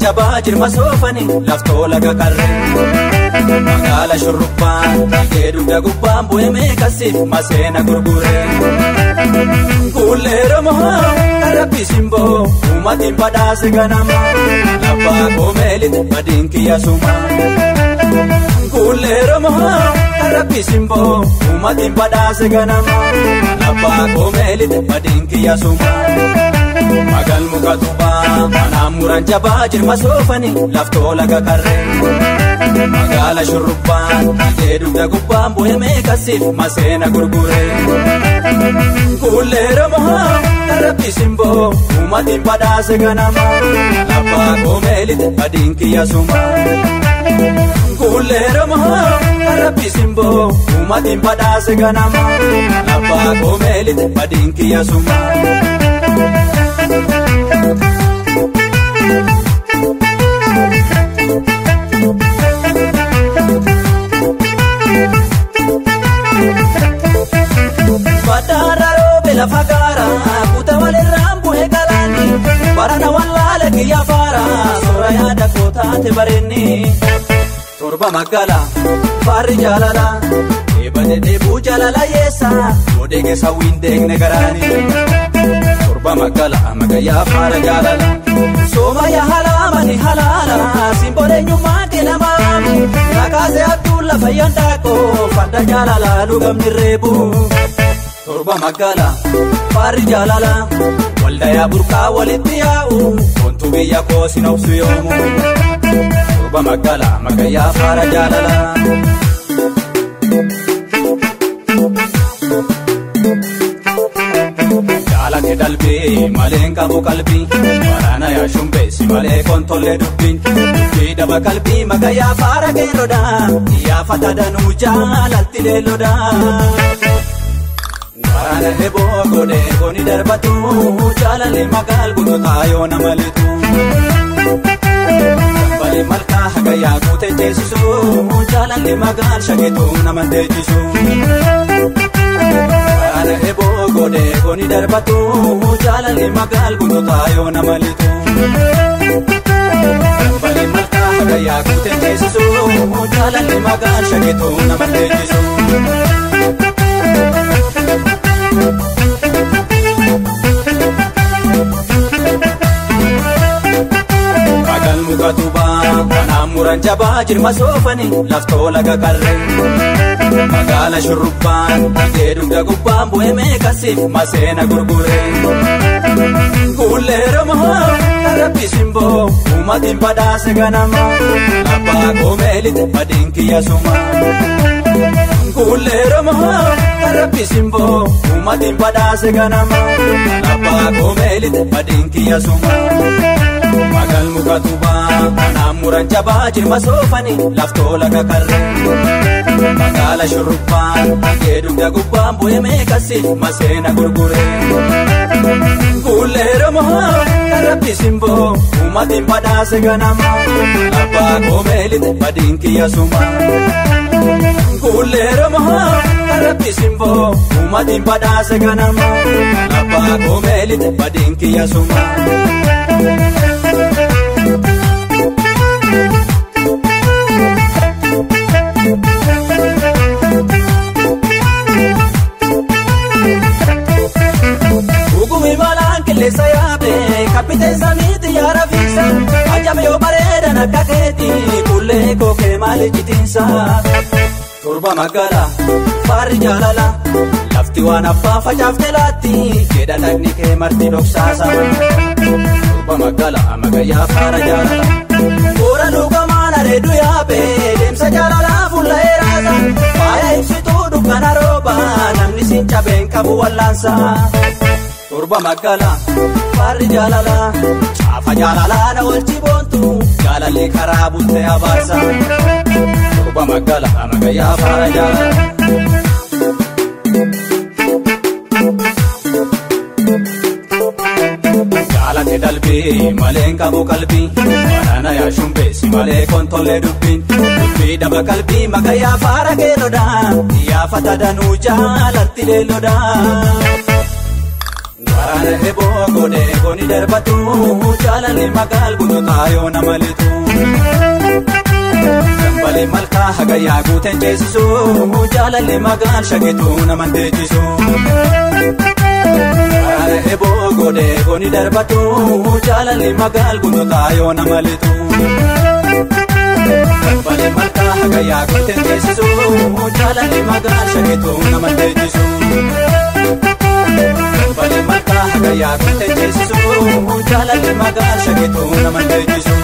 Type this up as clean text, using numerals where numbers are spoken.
Jabaa jirma soofani laftoo laga qarree magaala shurrubbaan dhigee dugda gubbaan bu'ee meeqasiif maseena gurguree kulleera mohaa karabbi simboo uumatiin badhaase ganama labbaa koomeelite badiin kiyya suma kulleera mohaa karabbi simboo uumatiin badhaase ganama labbaa koomeelite badiin kiyya suma. Magal muka tubaa manaan muran jabaa jirma soofani laftoo laga qarree magaala shurrubbaan dhigee dugda gubbaan bu'ee meeqasiif maseena gurguree kulleera mohaa karabbi simboo uumatiin badhaase ganama labbaa koomeelite badiin kiyya suma kulleera mohaa karabbi simboo uumatiin badhaase ganama labbaa koomeelite badiin kiyya suma. Badara robe la fagara kuta wale rambu he galani barana wallale kiya fara sora yada kota te bareni torba magala fari jalala ebade de bu jalala yesa odege sawinde negarani torba magala magaya fara jalala soma ya halama ni halala simbole nyuma kenama nakaze abdullah fayanda ko fada jalala lugam nirebu torba magala fari jalala walda ya burqa walitti yaa'u kontu biyya koo sinobsu yoomu torba magala magaya fara jalala jalate dalbi maleen qabu qalbii waraana yaa shumbeessi malee kontolle dubbiin dubbii daba qalbii magaya fara geeroda iyyaafata danuu jaalalti leelloda Warana hebo gode koni darbatu jalale magal gudu tayo namalitu Bali malka hagaya kute jesisu jalale magal shagetu namandejisu Warana hebo gode koni darbatu jalale magal gudu tayo namalitu Bali malka hagaya kute jesisu jalale magal shagetu namandejisu Magal muka tubaa manaan muran jabaa jirma soofani laftoo laga qarree magaala shurrubbaan dhigee dugda gubbaan bu'ee meeqasiif maseena gurguree kulleera mohaa karabbi simboo uumatiin badhaase ganama labbaa koomeelite badiin kiyya suma kulleera mohaa karabbi simboo uumatiin badhaase ganama labbaa koomeelite badiin kiyya suma Magal muka tubaa manaan muran jabaa jirma soofani laftoo laga qarree magaala shurrubbaan dhigee dugda gubbaan bu'ee meeqasiif maseena gurguree kulleera mohaa karabbi simboo uumatiin badhaase ganama labbaa koomeelite badiin kiyya suma kulleera mohaa karabbi simboo uumatiin badhaase ganama labbaa koomeelite badiin kiyya suma Kapite samiti ya rafisa ajabe yo bareda na kaketi kulle koke mali jitinsa torba magala fari jalala lafti wana fafa jaftelati keda nagni ke marti doksasa torba magala magaya fara jalala ora luka mana redu ya be demsa jalala fulla erasa maya ifsitu dukana roba namni sincha ben kabu wallansa Torba magala fari jalala chafa jalala na walchi bontu jalale karabutte abarsa Torba magala magaya fara jalala dubbii malee qabu qalbii waraana yaa shumbeessi malee kontolee dubbiin dubbii dhaba qalbii maqayyaa faara keelodha yaafata danuu jaalatti leelodha. Waraana heboo godhee gooni darbatu jaalalli magaal guututaa yoo nama litu. Dambalee malkaa hagayyaa guuteen ceesisu jaalalli magaal shakitu naman teechisu. Waraana heboo godhee gooni darbatu jaalalli magaal guututaa yoo nama litu. Dambalee malkaa hagayyaa guuteen ceesisu jaalalli magaal shakitu naman teechisu. Dambalee malkaa hagayyaa guuteen ceesisu jaalalli magaal shakitu naman teechisu.